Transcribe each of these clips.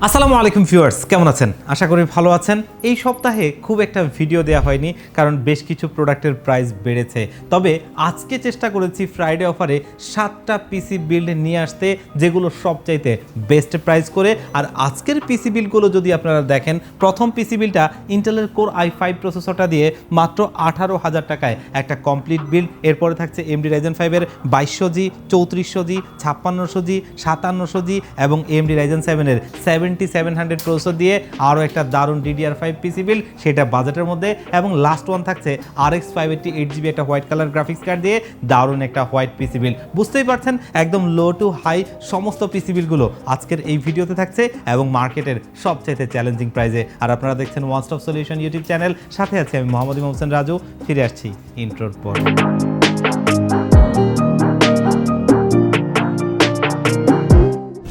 আসসালামু আলাইকুম ভিউয়ার্স, কেমন আছেন? আশা করি ভালো আছেন। এই সপ্তাহে খুব একটা ভিডিও দেওয়া হয়নি কারণ বেশ কিছু প্রোডাক্টের প্রাইস বেড়েছে। তবে আজকে চেষ্টা করেছি ফ্রাইডে অফারে 7টা পিসি বিল্ড নিয়ে আসতে, যেগুলো সবচাইতে বেস্ট প্রাইস করে। আর আজকের পিসি বিল্ডগুলো যদি আপনারা দেখেন, প্রথম পিসি বিল্ডটা ইন্টেলের কোর i5 প্রসেসরটা দিয়ে মাত্র 18,000 টাকায় একটা কমপ্লিট বিল্ড। এরপরে থাকছে AMD Ryzen 5-এর 2200G, 3400G, 5600G, 5700G এবং AMD Ryzen 7-এর 7700 প্রসেসর দিয়ে আরও একটা দারুণ DDR5 পিসি বিল্ড, সেটা বাজেটের মধ্যে। এবং লাস্ট ওয়ান থাকছে RX 580 8GB একটা হোয়াইট কালার গ্রাফিক্স কার্ড দিয়ে দারুণ একটা হোয়াইট পিসি বিল্ড। বুঝতেই পারছেন, একদম লো টু হাই সমস্ত পিসি বিল্ডগুলো আজকের এই ভিডিওতে থাকছে এবং মার্কেটের সবচাইতে চ্যালেঞ্জিং প্রাইসে। আর আপনারা দেখছেন one stop solution YouTube channel, সাথে আছি আমি মোহাম্মদ ইমাম হোসেন রাজু। ফিরে আসছি ইন্ট্রোর পর।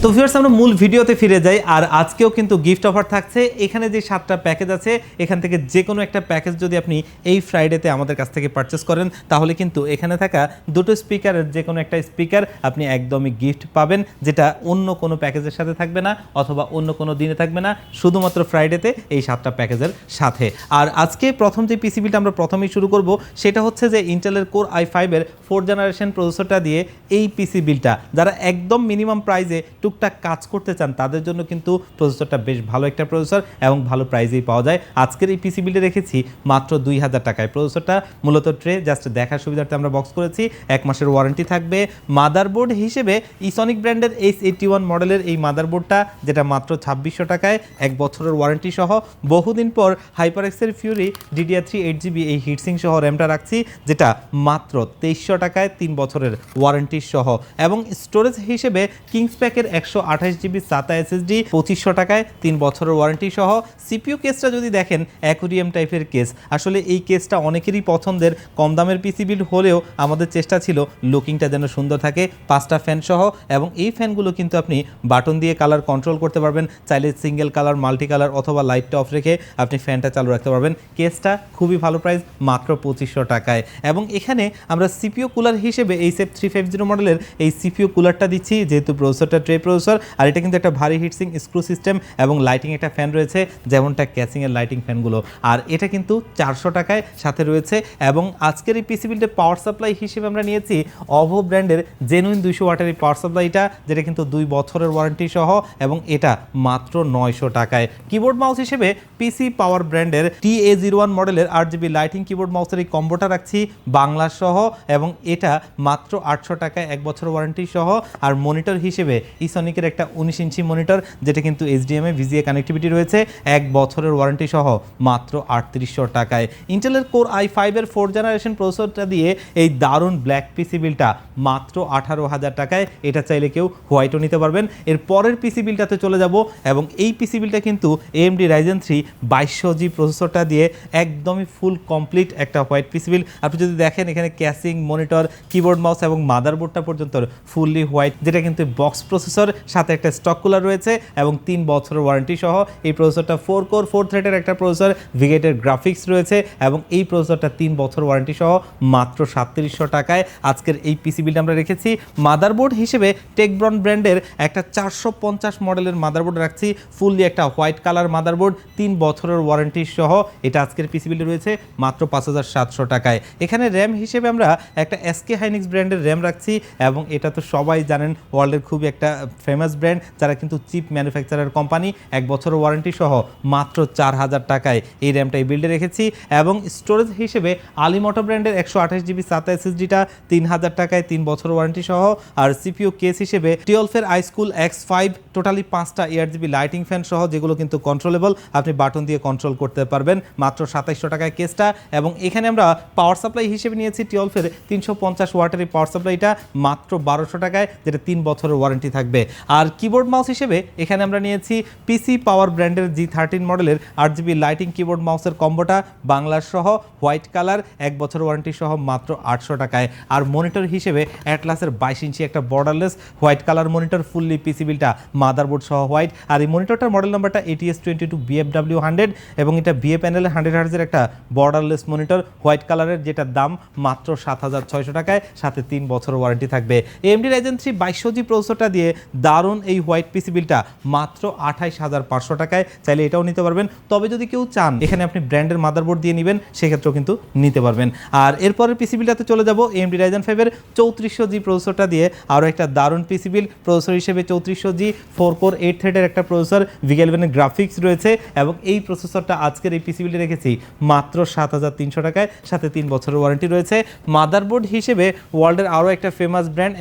তো ভিউয়ার্স, আমরা মূল ভিডিওতে ফিরে যাই। আর আজকেও কিন্তু গিফট অফার থাকছে। এখানে যে 7টা প্যাকেজ আছে, এখান থেকে যে কোনো একটা প্যাকেজ যদি আপনি এই ফ্রাইডেতে আমাদের কাছ থেকে পারচেস করেন, তাহলে কিন্তু এখানে থাকা দুটো স্পিকারের যে কোনো একটা স্পিকার আপনি একদমই গিফট পাবেন, যেটা অন্য কোনো প্যাকেজের সাথে থাকবে না অথবা অন্য কোনো দিনে থাকবে না, শুধুমাত্র ফ্রাইডেতে এই 7টা প্যাকেজের সাথে। আর আজকে প্রথম যে পিসি বিলটা আমরা প্রথমেই শুরু করব, সেটা হচ্ছে যে ইন্টেলের কোর i5-এর 4th জেনারেশন প্রসেসরটা দিয়ে এই পিসি বিলটা যারা একদম মিনিমাম প্রাইসে টুকটাক কাজ করতে চান, তাদের জন্য কিন্তু প্রসেসরটা বেশ ভালো একটা প্রসেসর এবং ভালো প্রাইসেই পাওয়া যায়। আজকের এই পিসি বিলটা রেখেছি মাত্র 2000 টাকায়। প্রসেসরটা মূলত ট্রে, জাস্ট দেখার সুবিধার্থে আমরা বক্স করেছি। 1 মাসের ওয়ারেন্টি থাকবে। মাদারবোর্ড হিসেবে ইসনিক ব্র্যান্ডের H81 মডেলের এই মাদারবোর্ডটা, যেটা মাত্র 2600 টাকায় 1 বছরের ওয়ারেন্টি সহ। বহুদিন পর হাইপারএক্সের ফিউরি DDR3 8GB এই হিটসিং সহ র্যামটা রাখছি, যেটা মাত্র 2300 টাকায় 3 বছরের ওয়ারেন্টি সহ। এবং স্টোরেজ হিসেবে কিংস প্যাকের 128GB SATA SSD 2500 টাকায় 3 বছরের ওয়ারেন্টি সহ। সিপিইউ কেসটা যদি দেখেন, অ্যাকুরিয়াম টাইপের কেস। আসলে এই কেসটা অনেকেরই পছন্দের। কম দামের পিসি বিল্ড হলেও আমাদের চেষ্টা ছিল লুকিংটা যেন সুন্দর থাকে। 5টা ফ্যান সহ, এবং এই ফ্যানগুলো কিন্তু আপনি বাটন দিয়ে কালার কন্ট্রোল করতে পারবেন। চাইলে সিঙ্গেল কালার, মাল্টি কালার অথবা লাইটটা অফ রেখে আপনি ফ্যানটা চালু রাখতে পারবেন। কেসটা খুবই ভালো প্রাইস, মাত্র 2500 টাকায়। এবং এখানে আমরা সিপিইউ কুলার হিসেবে এই সেপ 350 মডেলের এই সিপিইউ কুলারটা দিচ্ছি, যেহেতু প্রসেসরটা ট্রে প্রসেসর। আর এটা কিন্তু একটা ভারী হিটসিং স্ক্রু সিস্টেম এবং লাইটিং একটা ফ্যান রয়েছে, যেমনটা ক্যাসিংয়ের লাইটিং ফ্যানগুলো। আর এটা কিন্তু 400 টাকায় সাথে রয়েছে। এবং আজকের এই পিসি বিল্ডের পাওয়ার সাপ্লাই হিসেবে আমরা নিয়েছি অভো ব্র্যান্ডের জেনুইন 200 ওয়াটের এই পাওয়ার সাপ্লাইটা, যেটা কিন্তু 2 বছরের ওয়ারেন্টি সহ, এবং এটা মাত্র 900 টাকায়। কিবোর্ড মাউস হিসেবে পিসি পাওয়ার ব্র্যান্ডের TA01 মডেলের 8GB লাইটিং কিবোর্ড মাউসের এই কম্বোটা রাখছি বাংলা সহ, এবং এটা মাত্র 800 টাকায় 1 বছর ওয়ারেন্টি সহ। আর মনিটর হিসেবে ইসনিকের একটা 19 ইঞ্চি মনিটর, যেটা কিন্তু HDMI VGA কানেক্টিভিটি রয়েছে, 1 বছরের ওয়ারেন্টি সহ, মাত্র 3800 টাকায়। ইন্টেলের কোর i5-এর 4th জেনারেশন প্রসেসরটা দিয়ে এই দারুণ ব্ল্যাক পিসি বিলটা মাত্র 18,000 টাকায়। এটা চাইলে কেউ হোয়াইটও নিতে পারবেন। এর পরের পিসি বিলটাতে চলে যাব, এবং এই পিসি বিলটা কিন্তু AMD Ryzen 3 2200G প্রসেসরটা দিয়ে একদমই ফুল কমপ্লিট একটা হোয়াইট পিসি বিল। আপনি যদি দেখেন, এখানে ক্যাসিং, মনিটর, কিবোর্ড মাউস এবং মাদারবোর্ডটা পর্যন্ত ফুললি হোয়াইট, যেটা কিন্তু বক্স প্রসেসর, সাথে একটা স্টক কুলার রয়েছে এবং 3 বছরের ওয়ারেন্টি সহ। এই প্রসেসরটা 4 কোর 4 থ্রেডের একটা প্রসেসর, ভিগেটের গ্রাফিক্স রয়েছে, এবং এই প্রসেসরটা 3 বছর ওয়ারেন্টি সহ, মাত্র 3700 টাকায় আজকের এই পিসি বিলটা আমরা রেখেছি। মাদারবোর্ড হিসেবে টেকব্রন ব্র্যান্ডের একটা 450 মডেলের মাদারবোর্ড রাখছি, ফুললি একটা হোয়াইট কালার মাদারবোর্ড, 3 বছরের ওয়ারেন্টি সহ। এটা আজকের পিসি বিলটা রয়েছে মাত্র 5700 টাকায়। এখানে র্যাম হিসেবে আমরা একটা SK Hynix ব্র্যান্ডের র্যাম রাখছি, এবং এটা তো সবাই জানেন ওয়ার্ল্ডের খুবই একটা ফেমাস ব্র্যান্ড, যারা কিন্তু চিপ ম্যানুফ্যাকচারার কোম্পানি। 1 বছরের ওয়ারেন্টি সহ, মাত্র 4000 টাকায় এই র্যামটা এই বিল্ডে রেখেছি। এবং স্টোরেজ হিসেবে আলিমোটো ব্র্যান্ডের 128GB SATA SSDটা 3000 টাকায়, 3 বছর ওয়ারেন্টি সহ। আর সিপিইউ কেস হিসেবে টিওলফের iSchool X5 টোটালি 5টা 8GB লাইটিং ফ্যান সহ, যেগুলো কিন্তু কন্ট্রোলেবল, আপনি বাটন দিয়ে কন্ট্রোল করতে পারবেন, মাত্র 2700 টাকায় কেসটা। এবং এখানে আমরা পাওয়ার সাপ্লাই হিসেবে নিয়েছি টিওলফের 350 ওয়াটের এই পাওয়ার সাপ্লাইটা, মাত্র 1200 টাকায়, যেটা 3 বছরের ওয়ারেন্টি থাকবে। আর কিবোর্ড মাউস হিসেবে এখানে আমরা নিয়েছি পিসি পাওয়ার ব্র্যান্ডের G13 মডেলের 8GB লাইটিং কিবোর্ড মাউসের কম্বোটা বাংলা সহ, হোয়াইট কালার, 1 বছর ওয়ারেন্টি সহ, মাত্র 800 টাকায়। আর মনিটর হিসেবে অ্যাটলাসের 22 ইঞ্চি একটা borderless white colour monitor, fully PC বিলটা মাদারবোর্ড সহ হোয়াইট। আর এই মনিটরটার মডেল নাম্বারটা ATS22BFW100, এবং এটা বিএ প্যানেলের 100 হার্জের একটা বর্ডারলেস মনিটর, হোয়াইট কালারের, যেটা দাম মাত্র 7600 টাকায়, সাথে 3 বছর ওয়ারেন্টি থাকবে। AMD Ryzen 3 2200G প্রসেসরটা দিয়ে দারুণ এই হোয়াইট পিসি বিলটা মাত্র 28,500 টাকায়, চাইলে এটাও নিতে পারবেন। তবে যদি কেউ চান এখানে আপনি ব্র্যান্ডের মাদারবোর্ড দিয়ে নেবেন, সেক্ষেত্রেও কিন্তু নিতে পারবেন। আর এরপরের পিসি বিলটাতে চলে যাব AMD Ryzen 5 এর 3400G প্রসেসরটা দিয়ে। আরও একটা দারুণ পিসি বিল, প্রসেসর হিসেবে 3400G 4 কোর 8 থ্রেডের একটা প্রসেসর, VGA11 এর গ্রাফিক্স রয়েছে এবং এই প্রসেসরটা আজকের এই পিসি বিলে রেখেছি মাত্র 7,300 টাকায়, সাথে 3 বছরের ওয়ারেন্টি রয়েছে। মাদারবোর্ড হিসেবে ওয়ার্ল্ডের আরও একটা ফেমাস ব্র্যান্ড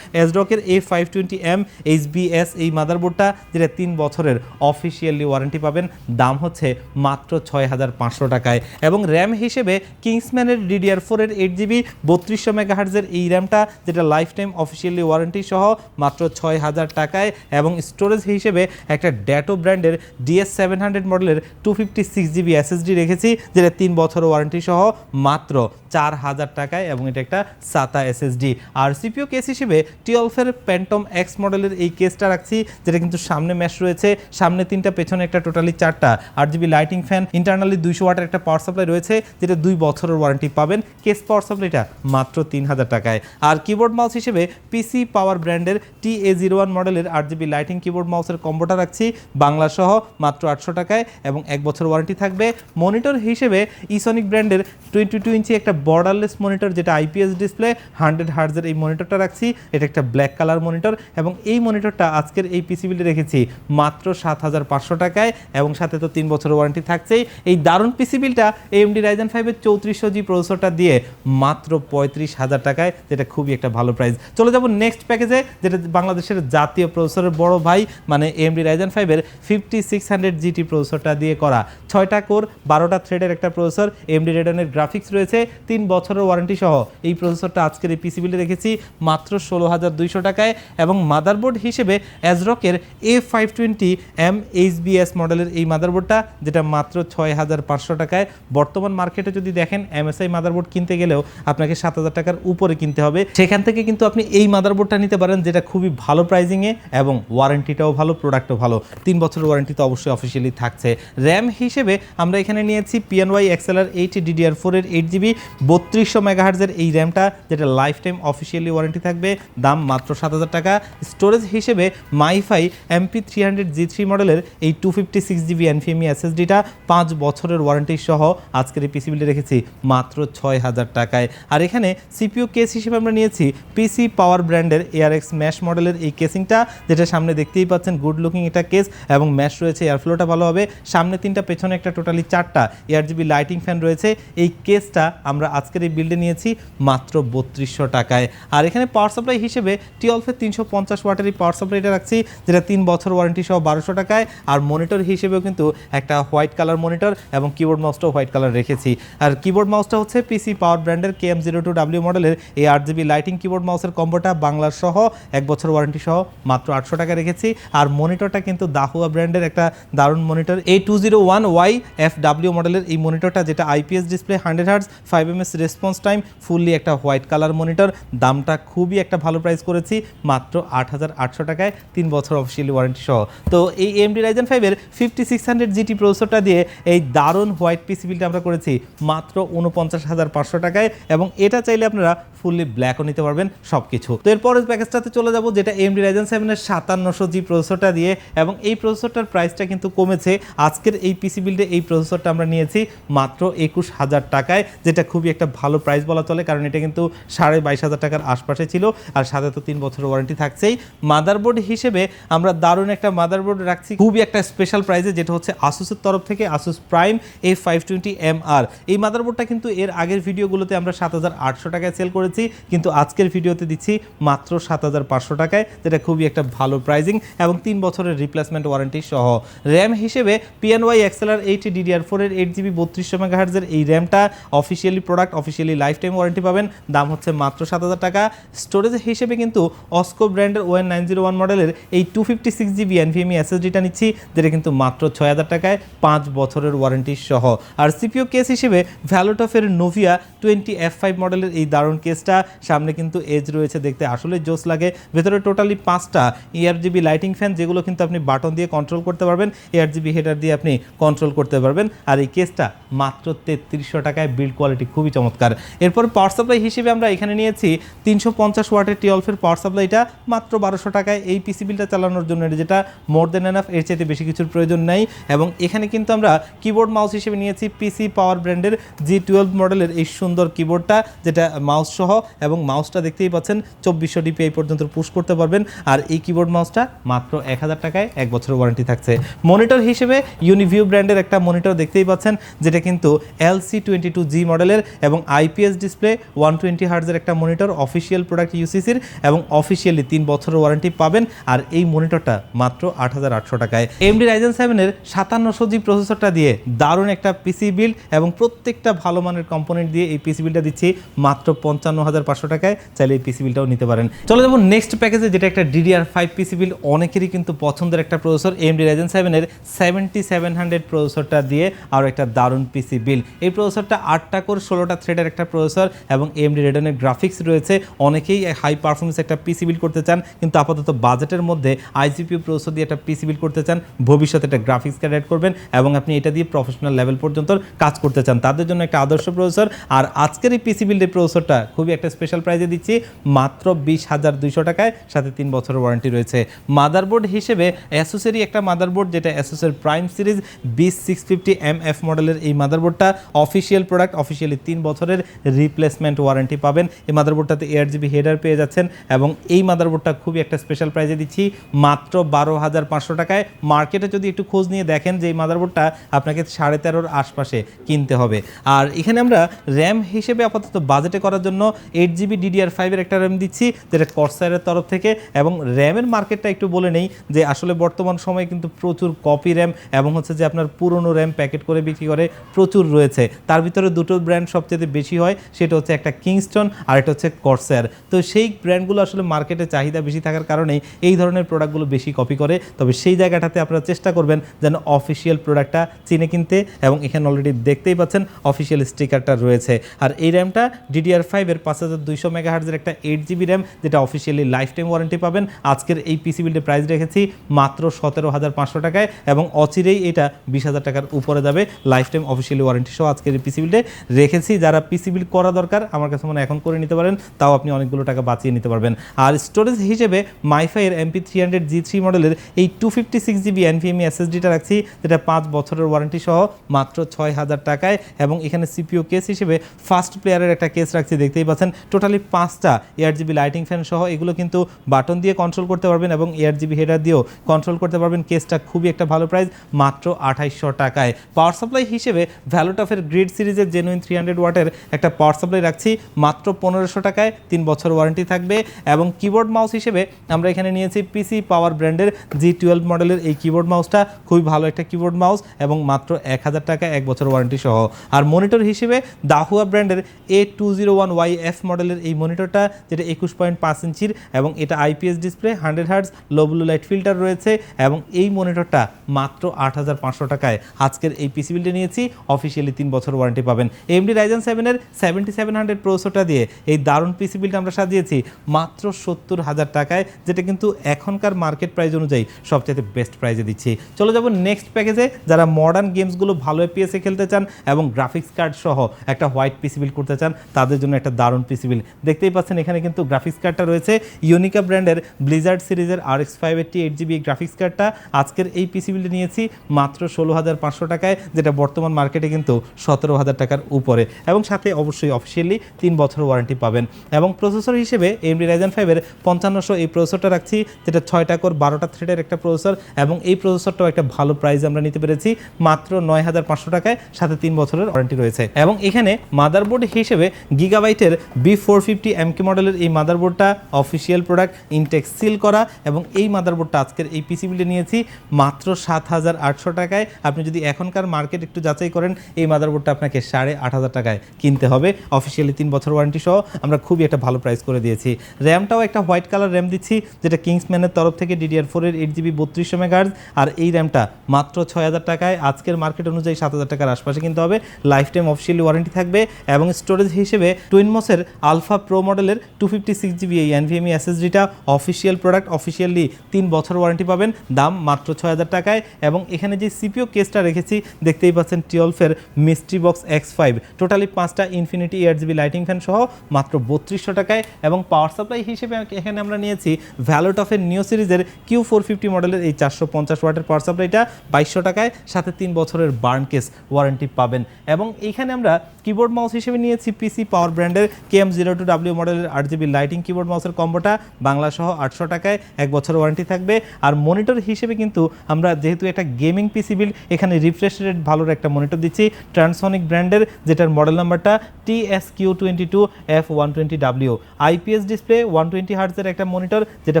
ASRock-এর A520M HBS এই মাদারবোর্ডটা, যেটা 3 বছরের অফিসিয়ালি ওয়ারেন্টি পাবেন, দাম হচ্ছে মাত্র 6,500 টাকায়। এবং র্যাম হিসেবে কিংসম্যানের DDR4 এর 8GB 3200 মেগাহার্জের এই র্যামটা, যেটা লাইফ টাইম অফিসিয়ালি ওয়ারেন্টি সহ মাত্র 6,000 টাকায়। এবং স্টোরেজ হিসেবে একটা ড্যাটো ব্র্যান্ডের DS700 মডেলের 256GB SSD রেখেছি, যেটা 3 বছর ওয়ারেন্টি সহ মাত্র 4,000 টাকায়, এবং এটা একটা SATA SSD। আর CPU কেস হিসেবে টিওলফের প্যান্টম এক্স মডেলের এই কেসটা রাখছি, যেটা কিন্তু সামনে ম্যাশ রয়েছে, সামনে 3টা, পেছনে একটা, টোটালি 4টা 8GB লাইটিং ফ্যান, ইন্টারনালি 200 ওয়াটের একটা পাওয়ার সাপ্লাই রয়েছে, যেটা 2 বছরের ওয়ারেন্টি পাবেন। কেস পাওয়ার সাপ্লাইটা মাত্র 3,000 টাকায়। আর কিবোর্ড মাউস হিসেবে পিসি পাওয়ার ব্র্যান্ডের TA01 মডেলের 8GB লাইটিং কিবোর্ড মাউসের কম্বোটা রাখছি বাংলা সহ মাত্র 800 টাকায়, এবং 1 বছর ওয়ারেন্টি থাকবে। মনিটর হিসেবে ইসনিক ব্র্যান্ডের 22 ইঞ্চি একটা বর্ডারলেস মনিটর, যেটা IPS ডিসপ্লে 100 হার্জের এই মনিটরটা রাখছি। এটা একটা ব্ল্যাক কালার মনিটর, এবং এই মনিটরটা আজকের এই পিসি বিলে রেখেছি মাত্র 7,500 টাকায়, এবং সাথে তো 3 বছরের ওয়ারেন্টি থাকছেই। এই দারুণ পিসি বিলটা AMD Ryzen 5 এর 3400G প্রসেসরটা দিয়ে মাত্র 35,000 টাকায়, যেটা খুবই একটা ভালো প্রাইস। চলে যাব নেক্সট প্যাকেজে, যেটা বাংলাদেশের জাতীয় প্রসেসরের বড় ভাই, মানে AMD Ryzen 5 এর 5600GT প্রসেসরটা দিয়ে করা 6টা কোর 12টা থ্রেডের একটা প্রসেসর, AMD Radeon এর গ্রাফিক্স রয়েছে, 3 বছরের ওয়ারেন্টি সহ এই প্রসেসরটা আজকের এই পিসি বিলে রেখেছি মাত্র 16,200 টাকায়। এবং মাদারবোর্ড হিসেবে ASRock-এর A520M HBS মডেলের এই মাদারবোর্ডটা, যেটা মাত্র 6,500 টাকায়। বর্তমান মার্কেটে যদি দেখেন MSI মাদারবোর্ড কিনতে গেলেও আপনাকে 7,000 টাকার উপরে কিনতে হবে, সেখান থেকে কিন্তু আপনি এই মাদারবোর্ডটা নিতে পারেন, যেটা খুবই ভালো প্রাইজিংয়ে এবং ওয়ারেন্টিটাও ভালো, প্রোডাক্টও ভালো। 3 বছরের ওয়ারেন্টি তো অবশ্যই অফিসিয়ালি থাকছে। র্যাম হিসেবে আমরা এখানে নিয়েছি PNY XLR 8 DDR4 এর 8GB 3200 মেগাহার্জের এই র্যামটা, যেটা লাইফ টাইম অফিসিয়ালি ওয়ারেন্টি থাকবে, দাম মাত্র 7,000 টাকা। স্টোরেজ হিসেবে MiFi MP300G3 মডেলের এই 256GB NVMe SSDটা 5 বছরের ওয়ারেন্টি সহ আজকের এই পিসি বিলে রেখেছি মাত্র 6,000 টাকায়। আর এখানে CPU কেস হিসেবে আমরা নিয়েছি পিসি পাওয়ার ব্র্যান্ডের ARX ম্যাশ মডেলের এই কেসিংটা, যেটা সামনে দেখতেই পাচ্ছেন গুড লুকিং এটা কেস, এবং ম্যাশ রয়েছে, এয়ারফ্লোটা ভালো হবে, সামনে 3টা, পেছনে একটা, টোটালি 4টা ARGB লাইটিং ফ্যান রয়েছে। এই কেসটা আমরা আজকের এই বিল্ডে নিয়েছি মাত্র 3200 টাকায়। আর এখানে পাওয়ার সাপ্লাই হিসেবে টিওলফের 350 ওয়াটের এই পাওয়ার সাপ্লাইটা রাখছি, যেটা 3 বছর ওয়ারেন্টি সহ 1200 টাকায়। আর মনিটর হিসেবেও কিন্তু একটা হোয়াইট কালার মনিটর, এবং কিবোর্ড মাউসটাও হোয়াইট কালার রেখেছি। আর কিবোর্ড মাউসটা হচ্ছে পিসি পাওয়ার ব্র্যান্ডের KM02W মডেলের এই 8GB লাইটিং কিবোর্ড মাউসের কম্বোটা বাংলা সহ 1 বছর ওয়ারেন্টি সহ মাত্র 800 টাকা রেখেছি। আর মনিটরটা কিন্তু দাহুয়া ব্র্যান্ডের একটা দারুণ মনিটর, A201YFW মডেলের এই মনিটরটা, যেটা IPS display 100 hertz 5ms response time, fully একটা হোয়াইট কালার মনিটর, দামটা খুবই একটা ভালো প্রাইস করেছি মাত্র 8,800 টাকায়, 3 বছর অফিসিয়ালি ওয়ারেন্টি সহ। তো এই AMD Ryzen 5 এর 5600GT প্রসেসরটা দিয়ে এই দারুণ হোয়াইট পিসি বিলটা আমরা করেছি মাত্র 49,500 টাকায়, এবং এটা চাইলে আপনারা ফুললি ব্ল্যাকও নিতে পারবেন সব কিছু। তো এরপরের প্যাকেজটাতে চলে যাব, যেটা AMD Ryzen 7 এর 5700G প্রসেসরটা দিয়ে, এবং এই প্রসেসরটার প্রাইসটা কিন্তু কমেছে। আজকের এই পিসি বিল্ডে এই প্রসেসরটা আমরা নিয়েছি মাত্র 21,000 টাকায়, যেটা খুবই একটা ভালো প্রাইস বলা চলে, কারণ এটা কিন্তু 22,500 টাকার আশপাশে ছিল, আর সাথে তো 3 বছরের ওয়ারেন্টি থাকছেই। মাদারবোর্ড হিসেবে আমরা দারুণ একটা মাদারবোর্ড রাখছি খুবই একটা স্পেশাল প্রাইসে, যেটা হচ্ছে আসুসের তরফ থেকে Asus Prime A520MR। এই মাদারবোর্ডটা কিন্তু এর আগের ভিডিওগুলোতে আমরা 7,800 টাকায় সেল করেছি, কিন্তু আজকের ভিডিওতে দিচ্ছি মাত্র 7,500 টাকায়, যেটা খুবই একটা ভালো প্রাইজিং, এবং 3 বছরের রিপ্লেসমেন্ট ওয়ারেন্টি সহ। র্যাম হিসেবে PNY XLR 8 DDR4 এর 8GB 3200 মেগাহার্জের এই র্যামটা officially product, officially lifetime warranty পাবেন, দাম হচ্ছে মাত্র 7,000 টাকা। স্টোরেজ হিসেবে কিন্তু অস্কো ব্র্যান্ডের ON901 মডেলের এই 256GB NVMe SSDটা নিচ্ছি, যেটা কিন্তু মাত্র 6,000 টাকায়, 5 বছরের ওয়ারেন্টি সহ। আর CPU কেস হিসেবে ভ্যালোটফের Novia 20F5 মডেলের এই দারুণ কেসটা, সামনে কিন্তু এজ রয়েছে, দেখতে আসলে জোস লাগে। ভেতরে টোটালি 5টা ARGB লাইটিং ফ্যান, যেগুলো কিন্তু আপনি বাটন দিয়ে কন্ট্রোল করতে পারবেন, ARGB হেডার দিয়ে আপনি কন্ট্রোল করতে পারবেন। আর এই কেসটা মাত্র 3300 টাকায়, বিল্ড কোয়ালিটি খুবই চমৎকার। এরপর পাওয়ার সাপ্লাই হিসেবে আমরা এখানে নিয়েছি 350 ওয়াটের টিওলফের পাওয়ার সাপ্লাইটা মাত্র 1200 টাকায় এই পিসি বিলটা চালানোর জন্য যেটা মোর দেন এনাফ, এর চাইতে বেশি কিছুর প্রয়োজন নাই। এবং এখানে কিন্তু আমরা কিবোর্ড মাউস হিসেবে নিয়েছি পিসি পাওয়ার ব্র্যান্ডের G12 মডেলের এই সুন্দর কিবোর্ডটা, যেটা মাউস সহ, এবং মাউসটা দেখতেই পাচ্ছেন 2400 DPI পর্যন্ত পুশ করতে পারবেন। আর এই কিবোর্ড মাউসটা মাত্র 1000 টাকায় 1 বছরের ওয়ারেন্টি থাকছে। মনিটর হিসেবে ইউনিভিউ ব্র্যান্ডের একটা মনিটর দেখতেই পাচ্ছেন, যেটা কিন্তু LC22G মডেলের এবং IPS ডিসপ্লে 120 হার্টজের একটা মনিটর, অফিসিয়াল প্রোডাক্ট ইউসিসির, এবং অফিসিয়ালি 3 বছরের ওয়ারেন্টি পাবেন। আর এই মনিটরটা মাত্র 8800 টাকায়। AMD Ryzen 7-এর 5700G প্রসেসরটা দিয়ে দারুণ একটা পিসি বিল্ড এবং প্রত্যেকটা ভালো মানের কম্পোনেন্ট দিয়ে এই পিসি বিলটা দিচ্ছি মাত্র 55500 টাকায়। চাইলে এই পিসি বিলটাও নিতে পারেন। চলে যাবো নেক্সট প্যাকেজে, যেটা একটা DDR5 পিসি বিল, অনেকেরই কিন্তু পছন্দের একটা প্রসেসর। AMD Ryzen 7-এর 7700 প্রসেসরটা দিয়ে আরও একটা দারুণ পিসি বিল। এই প্রসেসরটা 8টা কোর 16টা থ্রেডের একটা প্রসেসর এবং AMD Radeon-এর গ্রাফিক্স রয়েছে। অনেকেই হাই পারফরমেন্স একটা পিসি বিল করতে চান, কিন্তু আপাতত বাজেটের মধ্যে IGPU প্রসেসর দিয়ে একটা পিসি বিল করতে চান, ভবিষ্যতে একটা গ্রাফিক্স কার্ড অ্যাড করবেন এবং আপনি এটা দিয়ে প্রফেশনাল লেভেল পর্যন্ত কাজ করতে চান, তাদের জন্য একটা আদর্শ প্রসেসর। আর আজকের এই পিসি বিল্ডের প্রসেসরটা খুবই একটা স্পেশাল প্রাইসে দিচ্ছি মাত্র 20200 টাকায়, সাথে 3 বছরের ওয়ারেন্টি রয়েছে। মাদারবোর্ড হিসেবে অ্যাসুসেরই একটা মাদারবোর্ড, যেটা অ্যাসুসের প্রাইম সিরিজ 20650MF মডেলের এই মাদারবোর্ডটা অফিসিয়াল প্রোডাক্ট, অফিসিয়ালি 3 বছরের রিপ্লেসমেন্ট ওয়ারেন্টি পাবেন। এই মাদারবোর্ডটাতে 8GB হেডার পেয়ে যাচ্ছেন এবং এই মাদারবোর্ডটা খুবই একটা স্পেশাল প্রাইসে দিচ্ছি মাত্র 12500 টাকায়। মার্কেটে যদি একটু খোঁজ নিয়ে দেখেন যে এই মাদারবোর্ডটা আপনাকে 13.5-র আশপাশে কিনতে হবে। আর এখানে আমরা র্যাম হিসেবে আপাতত বাজেটে করার জন্য 8GB DDR5-এর একটা র্যাম দিচ্ছি, যেটা কর্সাইরের তরফ থেকে। এবং র্যামের মার্কেটটা একটু বলে নেই যে আসলে বর্তমান সময়ে কিন্তু প্রচুর কপি র্যাম এবং হচ্ছে যে আপনার পুরনো র্যাম প্যাকেট করে বিক্রি করে প্রচুর রয়েছে। তার ভিতরে দুটো ব্র্যান্ড সবচেয়ে বেশি হয়, সেটা হচ্ছে একটা কিংস্টন আর একটা হচ্ছে কর্সায়ার। তো সেই ব্র্যান্ডগুলো আসলে মার্কেটে চাহিদা বেশি থাকার কারণেই এই ধরনের প্রোডাক্টগুলো বেশি কপি করে। তবে সেই জায়গাটাতে আপনারা চেষ্টা করবেন যেন অফিসিয়াল প্রোডাক্টটা চিনে কিনতে, এবং এখানে অলরেডি দেখতেই পাচ্ছেন অফিসিয়াল স্টিকারটা রয়েছে। আর এই র্যামটা DDR5-এর 5200 মেগাহার্জের একটা 8GB র্যাম, যেটা অফিসিয়ালি লাইফ টাইম ওয়ারেন্টি পাবেন। আজকের এই পিসি বিল্ডের প্রাইস রেখেছি মাত্র 17500 টাকায় এবং অচিরেই এটা 20000 টাকার উপরে যাবে লাইফ টাইম অফিসিয়ালি ওয়ারেন্টি সহ আজকের এই পিসি বিল্ডে রেখেছি। যারা পিসি বিল্ড করা দরকার আমার কাছে মনে এখন করে নিতে পারেন, তাও আপনি অনেকগুলো টাকা বাঁচিয়ে নিতে পারবেন। আর স্টোরেজ হিসেবে মাইফাইয়ের MP300G3 মডেলের এই 256GB NVMe SSD-টা রাখছি, যেটা 5 বছরের ওয়ারেন্টি সহ মাত্র 6000 টাকায়। এবং এখানে CPU কেস হিসেবে ফার্স্ট প্লেয়ারের একটা কেস রাখছি, দেখতেই পাচ্ছেন টোটালি 5টা 8GB লাইটিং ফ্যান সহ। এগুলো কিন্তু বাটন দিয়ে কন্ট্রোল করতে পারবেন এবং 8GB হেডার দিয়েও কন্ট্রোল করতে পারবেন। কেসটা খুবই একটা ভালো প্রাইস, মাত্র 2800 টাকায়। পাওয়ার সাপ্লাই হিসেবে ভ্যালুটফের গ্রিড সিরিজের জেনুইন 300 ওয়াটের একটা পাওয়ার সাপ্লাই রাখছি মাত্র 1500 টাকায়, 3 বছর ওয়ারেন্টি থাকবে। এবং কিবোর্ড মাউস হিসেবে আমরা এখানে নিয়েছি পিসি পাওয়ার ব্র্যান্ডের G12 মডেলের এই কিবোর্ড মাউসটা, খুবই ভালো একটা কিবোর্ড মাউস এবং মাত্র 1000 টাকা 1 বছর ওয়ারেন্টি সহ। আর মনিটর হিসেবে দাহুয়া ব্র্যান্ডের A201YF মডেলের এই মনিটরটা, যেটা 21.5 ইঞ্চির এবং এটা IPS display, 100 hertz, low blue light filter রয়েছে। এবং এই মনিটরটা মাত্র 8500 টাকায় আজকের এই পিসি বিল্ডে নিয়েছি, অফিসিয়ালি 3 বছর ওয়ারেন্টি পাবেন। AMD Ryzen 7-এর 7700 প্রসেসরটা দিয়ে এই দারুণ পিসি বিল্ডটা আমরা সাজিয়েছি মাত্র 70000 টাকায়, যেটা কিন্তু এখনকার মার্কেট প্রাইস অনুযায়ী সবচেয়ে বেস্ট প্রাইসে দিচ্ছি। চলে যাব নেক্সট প্যাকেজে। যারা মডার্ন গেমসগুলো ভালো FPS-এ খেলতে চান এবং গ্রাফিক্স কার্ড সহ একটা হোয়াইট পিসি বিল্ড করতে চান, তাদের জন্য একটা দারুণ পিসি বিল্ড। দেখতেই পাচ্ছেন এখানে কিন্তু গ্রাফিক্স কার্ডটা রয়েছে ইউনিকা ব্র্যান্ডের ব্লিজার্ড সিরিজের RX 580 8GB গ্রাফিক্স কার্ডটা আজকের এই পিসি বিল্ডে নিয়েছি মাত্র 16500 টাকায়, যেটা বর্তমান মার্কেটে কিন্তু 17000 টাকার উপরে, এবং সাথে অবশ্যই অফিসিয়ালি 3 বছর ওয়ারেন্টি পাবেন। এবং প্রসেসর হিসেবে AMD Ryzen 5-এর 5500 এই প্রসেসরটা রাখছি, যেটা 6টা কোর 12টা থ্রেডের একটা প্রসেসর, এবং এই প্রসেসরটাও একটা ভালো প্রাইস আমরা নিতে পেরেছি মাত্র 9500 টাকায়, সাথে 3 বছরের ওয়ারেন্টি রয়েছে। এবং এখানে মাদারবোর্ড হিসেবে গিগাবাইটের B450MK মডেলের এই মাদারবোর্ডটা অফিসিয়াল প্রোডাক্ট, ইনটেক সিল করা, এবং এই মাদারবোর্ডটা আজকের এই পিসি বিল্ডে নিয়েছি মাত্র 7800 টাকায়। আপনি যদি এখনকার মার্কেট একটু যাচাই করেন, এই মাদারবোর্ডটা আপনাকে 8500 টাকায় কিনতে হবে, অফিসিয়ালি 3 বছর ওয়ারেন্টি সহ আমরা খুবই একটা ভালো প্রাইস করে দিয়েছি। র্যামটাও একটা হোয়াইট কালার র্যাম দিচ্ছি, যেটা কিংসম্যানের তরফ থেকে DDR4-এর 8GB 3200 মেগাহার্জ, আর এই র্যামটা মাত্র 6000 টাকায়, আজকের মার্কেট অনুযায়ী 7000 টাকার আশপাশে কিনতে হবে, লাইফ টাইম অফিসিয়ালি ওয়ারেন্টি থাকবে। এবং স্টোরেজ হিসেবে টুইনমসের আলফা প্রো মডেলের 256GB এই NVMe SSD-টা অফিসিয়াল প্রোডাক্ট, অফিসিয়ালি 3 বছর ওয়ারেন্টি পাবেন, দাম মাত্র 6000 টাকায়। এবং এখানে যে CPU কেসটা রেখেছি দেখতেই পাচ্ছেন টিওলফের মিস্ট্রি বক্স X5, টোটালি 5টা ইনফিনিটি 8GB লাইটিং ফ্যান সহ মাত্র 3200 টাকায়। এবং পাওয়ার সাপ্লাই হিসেবে এখানে আমরা নিয়েছি নিয়েছি ভ্যালোটফের নিও সিরিজের Q450 মডেলের এই 450 ওয়াটের পাওয়ার সাপ্লাইটা 2200 টাকায়, সাথে 3 বছরের বার্ন কেস ওয়ারেন্টি পাবেন। এবং এইখানে আমরা কিবোর্ড মাউস হিসেবে নিয়েছি পিসি পাওয়ার ব্র্যান্ডের KM02W মডেলের 8GB লাইটিং কিবোর্ড মাউসের কম্বোটা বাংলা সহ 800 টাকায়, 1 বছর ওয়ারেন্টি থাকবে। আর মনিটর হিসেবে কিন্তু আমরা যেহেতু একটা গেমিং পিসি বিল্ড, এখানে রিফ্রেশ রেট ভালোর একটা মনিটর দিচ্ছি ট্রান্সসনিক ব্র্যান্ডের, যেটার মডেল নাম্বারটা TSQ22F120W। আইপিএস ডিসপ্লে 120 হার্টজের একটা মনিটর, যেটা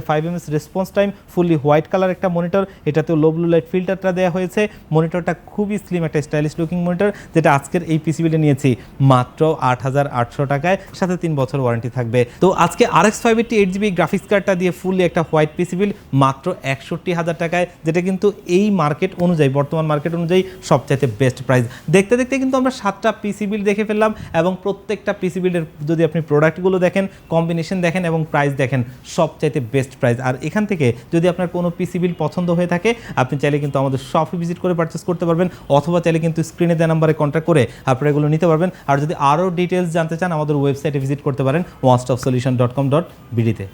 5ms response time, fully white colour একটা মনিটর, এটাতেও লো ব্লু লাইট ফিল্টারটা দেওয়া হয়েছে। মনিটরটা খুবই স্লিম একটা স্টাইলিশ লুকিং মনিটর, যেটা আজকের এই পিসি বিল্ডে নিয়েছি মাত্র 8800 টাকায়, সাথে 3 বছর ওয়ারেন্টি থাকবে। তো আজকে RX 580 8GB গ্রাফিক্স কার্ডটা দিয়ে ফুললি একটা হোয়াইট পিসি বিল্ড মাত্র 61000 টাকায়, যেটা কিন্তু এই মার্কেট অনুযায়ী, বর্তমান মার্কেট অনুযায়ী সবচাইতে বেস্ট প্রাইস। দেখতে দেখতে কিন্তু আমরা 7টা পিসি বিল্ড দেখে ফেললাম, এবং প্রত্যেকটা পিসি বিল্ডের যদি আপনি প্রোডাক্টগুলো দেখেন, কম্বিনেশন দেখেন এবং প্রাইস দেখেন, সবচাইতে বেস্ট প্রাইস। আর এখান থেকে যদি আপনার কোনো পিসি বিল্ড পছন্দ হয়ে থাকে, আপনি চাইলে কিন্তু আমাদের শপে ভিজিট করে পারচেস করতে পারবেন, অথবা চাইলে কিন্তু স্ক্রিনে দেওয়া নাম্বারে কন্ট্যাক্ট করে আপনারা এগুলো নিতে পারবেন। আর যদি আরও ডিটেলস জানতে চান, আমাদের ওয়েবসাইটে ভিজিট করতে পারেন onestopsolution.com.bd তে।